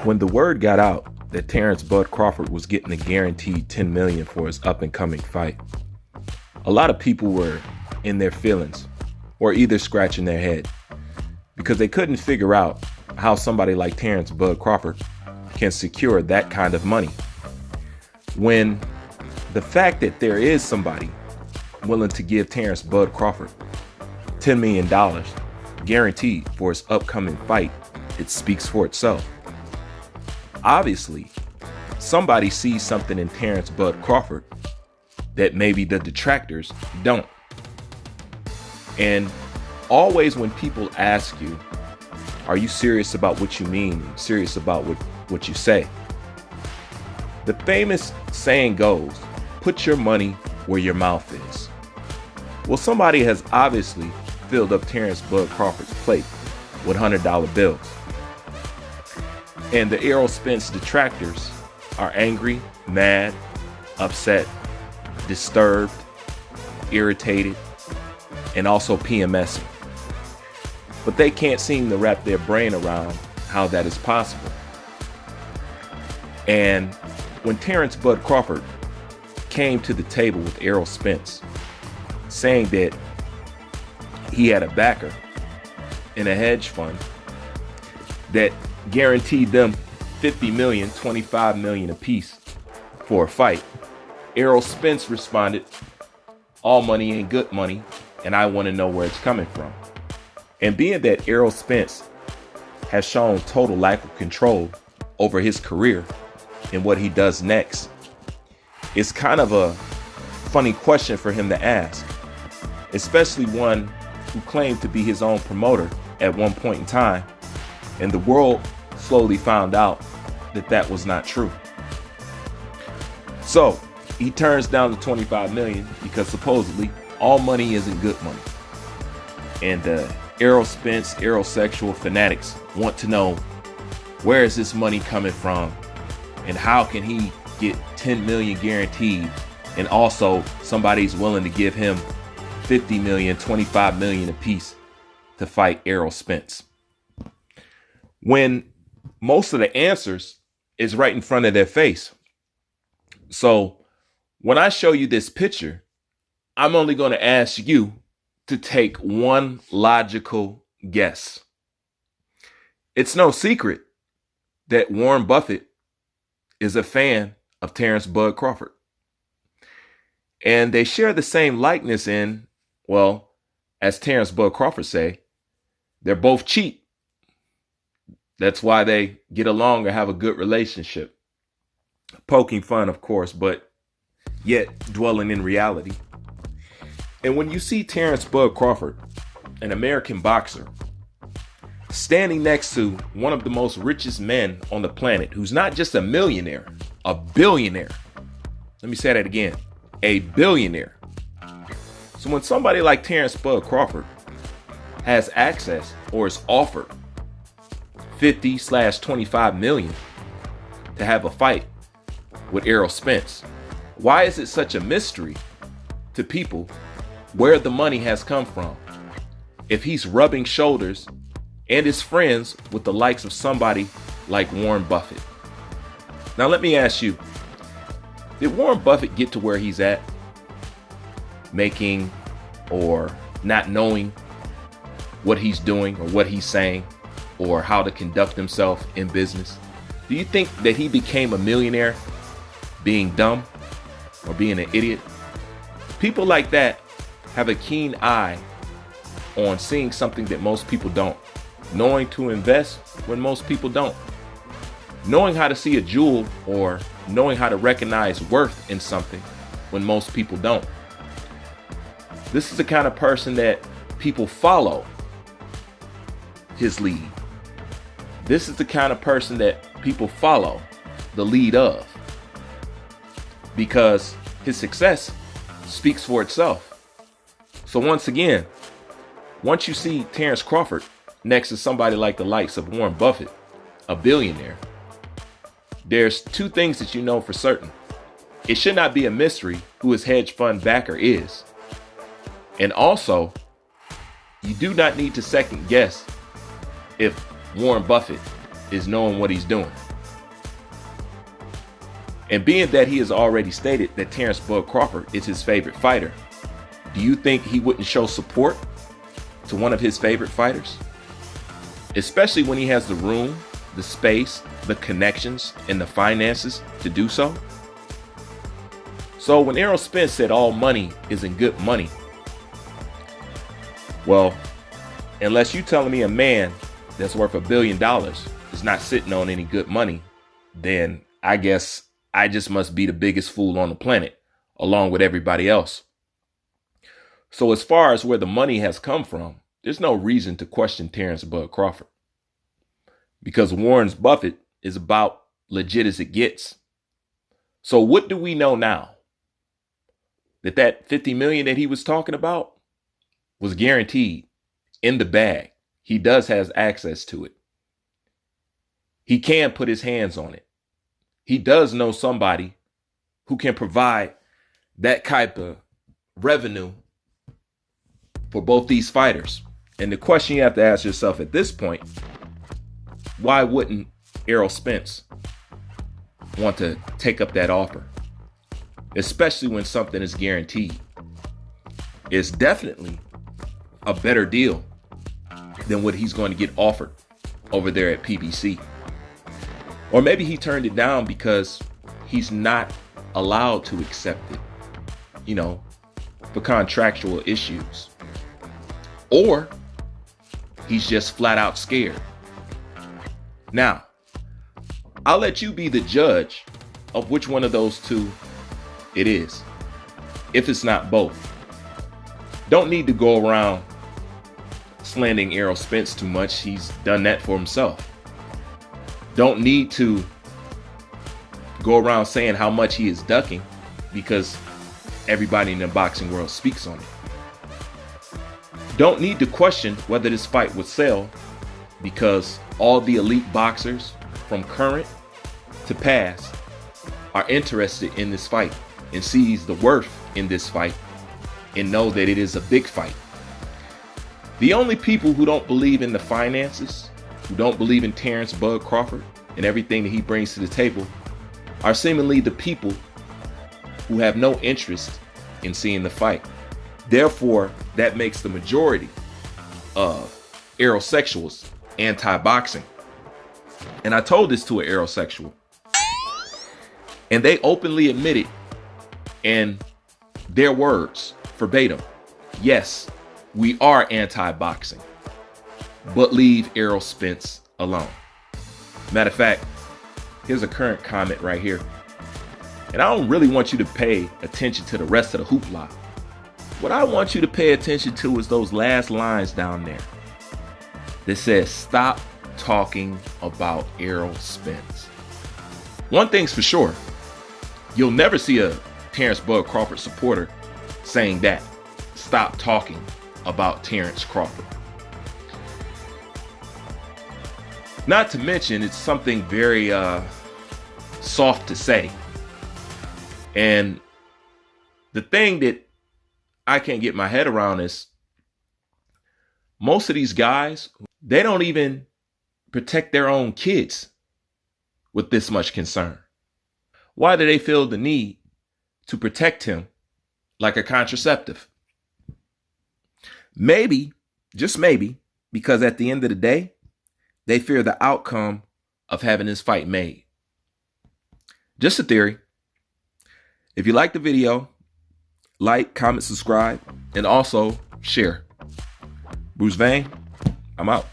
When the word got out that Terrence Bud Crawford was getting a guaranteed $10 million for his up and coming fight, a lot of people were in their feelings or either scratching their head because they couldn't figure out how somebody like Terrence Bud Crawford can secure that kind of money. When the fact that there is somebody willing to give Terrence Bud Crawford $10 million guaranteed for his upcoming fight, it speaks for itself. Obviously, somebody sees something in Terrence Bud Crawford that maybe the detractors don't. And always when people ask you, are you serious about what you mean? Serious about what you say? The famous saying goes, put your money where your mouth is. Well, somebody has obviously filled up Terrence Bud Crawford's plate with $100 bills. And the Errol Spence detractors are angry, mad, upset, disturbed, irritated, and also PMSing. But they can't seem to wrap their brain around how that is possible. And when Terrence Bud Crawford came to the table with Errol Spence, saying that he had a backer in a hedge fund that guaranteed them $50 million, $25 million apiece for a fight, Errol Spence responded, all money ain't good money, and I want to know where it's coming from. And being that Errol Spence has shown total lack of control over his career and what he does next, it's kind of a funny question for him to ask, especially one who claimed to be his own promoter at one point in time, and the world slowly found out that that was not true. So he turns down the $25 million because supposedly all money isn't good money. And Errol Spence, Errol-sexual fanatics want to know, where is this money coming from? And how can he get $10 million guaranteed? And also somebody's willing to give him $50 million, $25 million apiece to fight Errol Spence, when most of the answers is right in front of their face. So when I show you this picture, I'm only going to ask you to take one logical guess. It's no secret that Warren Buffett is a fan of Terrence Bud Crawford. And they share the same likeness in, well, as Terrence Bud Crawford say, they're both cheap. That's why they get along or have a good relationship. Poking fun, of course, but yet dwelling in reality. And when you see Terrence Bud Crawford, an American boxer, standing next to one of the most richest men on the planet, who's not just a millionaire, a billionaire. Let me say that again, a billionaire. So when somebody like Terrence Bud Crawford has access or is offered 50/25 million to have a fight with Errol Spence, why is it such a mystery to people where the money has come from if he's rubbing shoulders and is friends with the likes of somebody like Warren Buffett? Now let me ask you, did Warren Buffett get to where he's at, making or not knowing what he's doing or what he's saying or how to conduct himself in business? Do you think that he became a millionaire being dumb or being an idiot? People like that have a keen eye on seeing something that most people don't, knowing to invest when most people don't, knowing how to see a jewel or knowing how to recognize worth in something when most people don't. This is the kind of person that people follow his lead. This is the kind of person that people follow the lead of, because his success speaks for itself. So once again, once you see Terrence Crawford next to somebody like the likes of Warren Buffett, a billionaire, there's two things that you know for certain. It should not be a mystery who his hedge fund backer is. And also, you do not need to second guess if Warren Buffett is knowing what he's doing. And being that he has already stated that Terrence Bud Crawford is his favorite fighter, do you think he wouldn't show support to one of his favorite fighters? Especially when he has the room, the space, the connections, and the finances to do so. So when Errol Spence said all money isn't good money, well, unless you're telling me a man that's worth $1 billion is not sitting on any good money, then I guess I just must be the biggest fool on the planet, along with everybody else. So as far as where the money has come from, there's no reason to question Terrence Bud Crawford, because Warren Buffett is about legit as it gets. So what do we know now? That 50 million that he was talking about was guaranteed, in the bag. He does have access to it. He can put his hands on it. He does know somebody who can provide that type of revenue for both these fighters. And the question you have to ask yourself at this point, why wouldn't Errol Spence want to take up that offer? Especially when something is guaranteed. It's definitely a better deal than what he's going to get offered over there at PBC. Or maybe he turned it down because he's not allowed to accept it, for contractual issues. Or he's just flat out scared. Now, I'll let you be the judge of which one of those two it is, if it's not both. Don't need to go around slandering Errol Spence too much. He's done that for himself. Don't need to go around saying how much he is ducking, because everybody in the boxing world speaks on it. Don't need to question whether this fight would sell, because all the elite boxers from current to past are interested in this fight and sees the worth in this fight and know that it is a big fight. The only people who don't believe in the finances, who don't believe in Terrence Bud Crawford and everything that he brings to the table, are seemingly the people who have no interest in seeing the fight. Therefore, that makes the majority of aerosexuals anti-boxing. And I told this to an aerosexual, and they openly admitted in their words, verbatim, yes, we are anti-boxing, but leave Errol Spence alone. Matter of fact, here's a current comment right here. And I don't really want you to pay attention to the rest of the hoopla. What I want you to pay attention to is those last lines down there that says, stop talking about Errol Spence. One thing's for sure, you'll never see a Terrence Bud Crawford supporter saying that. Stop talking about Terrence Crawford. Not to mention, it's something very soft to say. And the thing that I can't get my head around is most of these guys, they don't even protect their own kids with this much concern. Why do they feel the need to protect him like a contraceptive? Maybe, just maybe, because at the end of the day, they fear the outcome of having this fight made. Just a theory. If you like the video, like, comment, subscribe, and also share. Bruce Vane, I'm out.